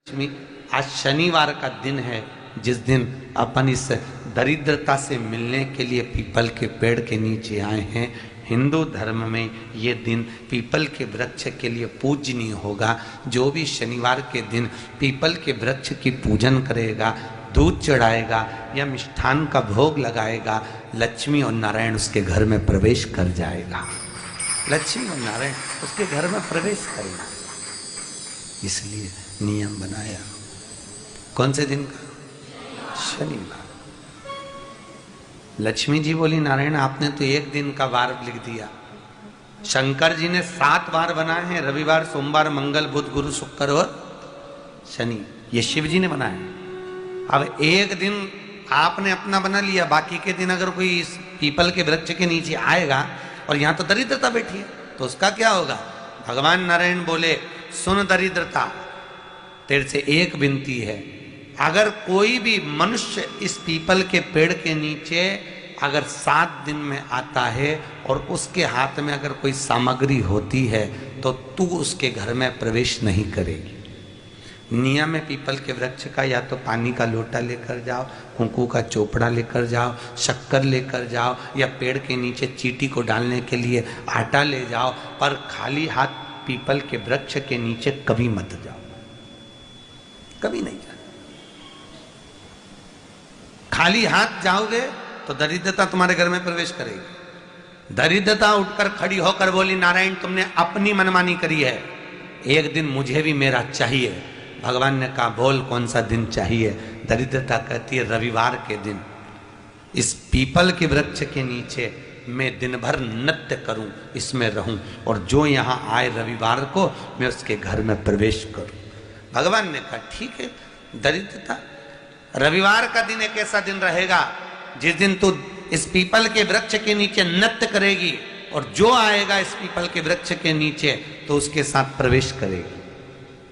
लक्ष्मी, आज शनिवार का दिन है जिस दिन अपन इस दरिद्रता से मिलने के लिए पीपल के पेड़ के नीचे आए हैं। हिंदू धर्म में ये दिन पीपल के वृक्ष के लिए पूजनीय होगा। जो भी शनिवार के दिन पीपल के वृक्ष की पूजन करेगा, दूध चढ़ाएगा या मिष्ठान का भोग लगाएगा, लक्ष्मी और नारायण उसके घर में प्रवेश कर जाएगा। लक्ष्मी और नारायण उसके घर में प्रवेश करेगा। इसलिए नियम बनाया। कौन से दिन का? शनिवार। लक्ष्मी जी बोली, नारायण आपने तो एक दिन का वार लिख दिया। शंकर जी ने 7 वार बनाए हैं, रविवार, सोमवार, मंगल, बुध, गुरु, शुक्र और शनि। ये शिव जी ने बनाया। अब एक दिन आपने अपना बना लिया, बाकी के दिन अगर कोई इस पीपल के वृक्ष के नीचे आएगा और यहां तो दरिद्रता बैठी है तो उसका क्या होगा? भगवान नारायण बोले, सुन दरिद्रता, तेरे से एक विनती है, अगर कोई भी मनुष्य इस पीपल के पेड़ के नीचे अगर 7 दिन में आता है और उसके हाथ में अगर कोई सामग्री होती है तो तू उसके घर में प्रवेश नहीं करेगी। नियम में पीपल के वृक्ष का या तो पानी का लोटा लेकर जाओ, कुंकू का चोपड़ा लेकर जाओ, शक्कर लेकर जाओ या पेड़ के नीचे चींटी को डालने के लिए आटा ले जाओ, पर खाली हाथ पीपल के वृक्ष के नीचे कभी मत जाओ, कभी नहीं जाओ। खाली हाथ जाओगे तो दरिद्रता तुम्हारे घर में प्रवेश करेगी। दरिद्रता उठकर खड़ी होकर बोली, नारायण तुमने अपनी मनमानी करी है, एक दिन मुझे भी मेरा चाहिए। भगवान ने कहा, बोल कौन सा दिन चाहिए? दरिद्रता कहती है, रविवार के दिन इस पीपल के वृक्ष के नीचे मैं दिन भर नृत्य करूं, इसमें रहूं, और जो यहां आए रविवार को मैं उसके घर में प्रवेश करूं। भगवान ने कहा, ठीक है। दरिद्रता, रविवार का दिन एक ऐसा दिन रहेगा जिस दिन तू इस पीपल के वृक्ष के नीचे नृत्य करेगी और जो आएगा इस पीपल के वृक्ष के नीचे तो उसके साथ प्रवेश करेगी।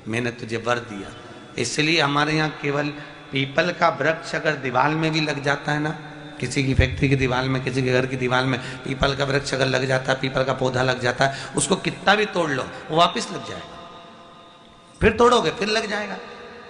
मैंने तुझे वर दिया। इसलिए हमारे यहाँ केवल पीपल का वृक्ष अगर दीवार में भी लग जाता है ना, किसी की फैक्ट्री की दीवार में, किसी के घर की दीवार में पीपल का वृक्ष अगर लग जाता है, पीपल का पौधा लग जाता है, उसको कितना भी तोड़ लो वो वापस लग जाएगा। फिर तोड़ोगे फिर लग जाएगा।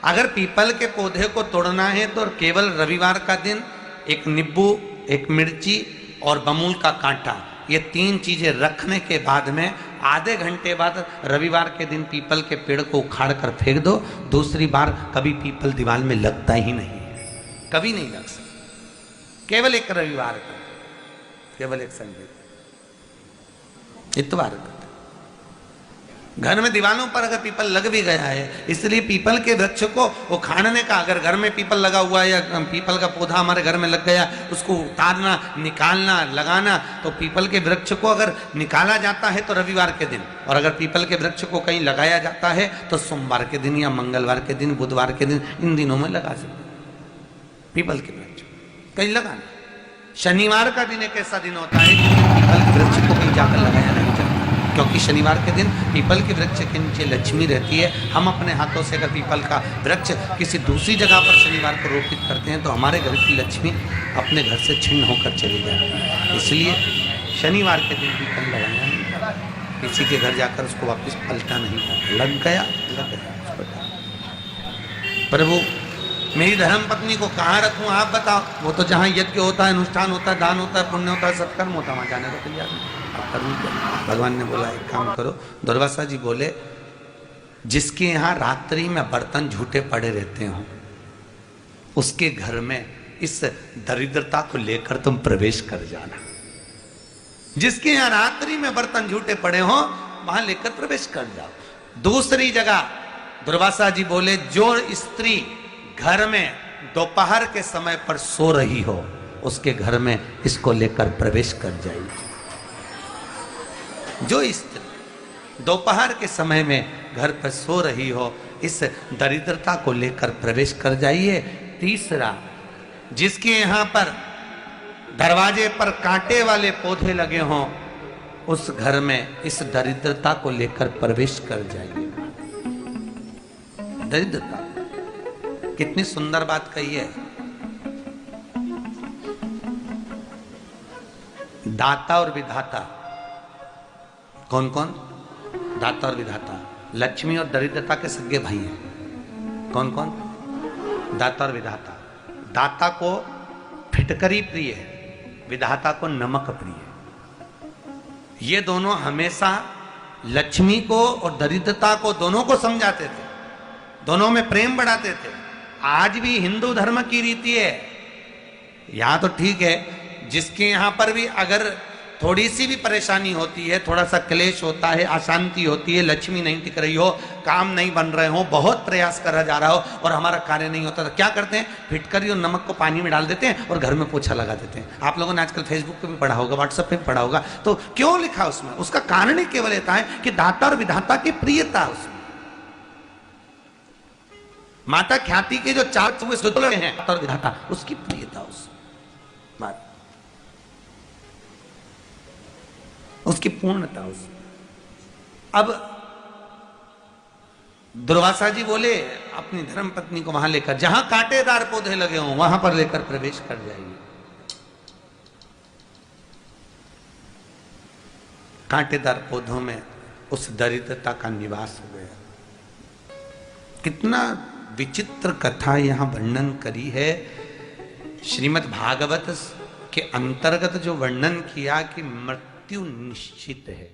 अगर पीपल के पौधे को तोड़ना है तो केवल रविवार का दिन एक नींबू, एक मिर्ची और बमूल का कांटा, ये 3 चीजें रखने के बाद में आधे घंटे बाद रविवार के दिन पीपल के पेड़ को उखाड़ कर फेंक दो। दूसरी बार कभी पीपल दीवार में लगता ही नहीं, कभी नहीं लग सकता। केवल एक रविवार का, केवल एक संडे, इतवार का। घर में दीवारों पर अगर पीपल लग भी गया है, इसलिए पीपल के वृक्ष को उखाड़ने का, अगर घर में पीपल लगा हुआ है या पीपल का पौधा हमारे घर में लग गया, उसको उतारना, निकालना, लगाना, तो पीपल के वृक्ष को अगर निकाला जाता है तो रविवार के दिन, और अगर पीपल के वृक्ष को कहीं लगाया जाता है तो सोमवार के दिन या मंगलवार के दिन, बुधवार के दिन, इन दिनों में लगा सकते पीपल के वृक्ष कहीं लगाना। शनिवार का दिन एक ऐसा दिन होता है कि पीपल के वृक्ष को कहीं जाकर लगाया नहीं जाता, क्योंकि शनिवार के दिन पीपल के वृक्ष के नीचे लक्ष्मी रहती है। हम अपने हाथों से अगर पीपल का वृक्ष किसी दूसरी जगह पर शनिवार को रोपित करते हैं तो हमारे घर की लक्ष्मी अपने घर से छिन्न होकर चली जाती है। इसलिए शनिवार के दिन पीपल लगाया नहीं, किसी के घर जाकर उसको वापस पलटा नहीं, लग गया लग गया। प्रभु मेरी धर्म पत्नी को कहाँ रखूँ आप बताओ? वो तो जहाँ यज्ञ होता है, अनुष्ठान होता है, दान होता है, पुण्य होता है, सत्कर्म होता है, वहाँ जाने को तैयार नहीं। भगवान ने बोला, एक काम करो। दुर्वासा जी बोले, जिसके यहाँ रात्रि में बर्तन झूठे पड़े रहते हो उसके घर में इस दरिद्रता को लेकर तुम प्रवेश कर जाना। जिसके यहाँ रात्रि में बर्तन झूठे पड़े हो वहां लेकर प्रवेश कर जाओ। दूसरी जगह दुर्वासा जी बोले, जो स्त्री घर में दोपहर के समय पर सो रही हो उसके घर में इसको लेकर प्रवेश कर जाइए। जो स्त्री दोपहर के समय में घर पर सो रही हो, इस दरिद्रता को लेकर प्रवेश कर जाइए। तीसरा, जिसके यहाँ पर दरवाजे पर कांटे वाले पौधे लगे हों उस घर में इस दरिद्रता को लेकर प्रवेश कर जाइए। दरिद्रता, कितनी सुंदर बात कही है। दाता और विधाता, कौन कौन? दाता और विधाता, लक्ष्मी और दरिद्रता के सगे भाई हैं। कौन कौन? दाता और विधाता। दाता को फिटकरी प्रिय है, विधाता को नमक प्रिय है। ये दोनों हमेशा लक्ष्मी को और दरिद्रता को दोनों को समझाते थे, दोनों में प्रेम बढ़ाते थे। आज भी हिंदू धर्म की रीति है, यहां तो ठीक है, जिसके यहां पर भी अगर थोड़ी सी भी परेशानी होती है, थोड़ा सा क्लेश होता है, अशांति होती है, लक्ष्मी नहीं टिक रही हो, काम नहीं बन रहे हो, बहुत प्रयास करा जा रहा हो और हमारा कार्य नहीं होता, तो क्या करते हैं? फिटकरी और नमक को पानी में डाल देते हैं और घर में पोछा लगा देते हैं। आप लोगों ने आजकल फेसबुक पे भी पढ़ा होगा, व्हाट्सएप पे भी पढ़ा होगा। तो क्यों लिखा उसमें? उसका कारण ही केवल ये है कि दाता और विधाता की प्रियता उसमें। माता ख्याति के जो चार हैं दाता और विधाता, उसकी प्रियता उसमें, उसकी पूर्णता उसमें। अब दुर्वासा जी बोले अपनी धर्म पत्नी को वहां लेकर, जहां कांटेदार पौधे लगे हों वहां पर लेकर प्रवेश कर जाइए। कांटेदार पौधों में उस दरिद्रता का निवास हो गया। कितना विचित्र कथा यहां वर्णन करी है। श्रीमद् भागवत के अंतर्गत जो वर्णन किया कि मृत्यु निश्चित है,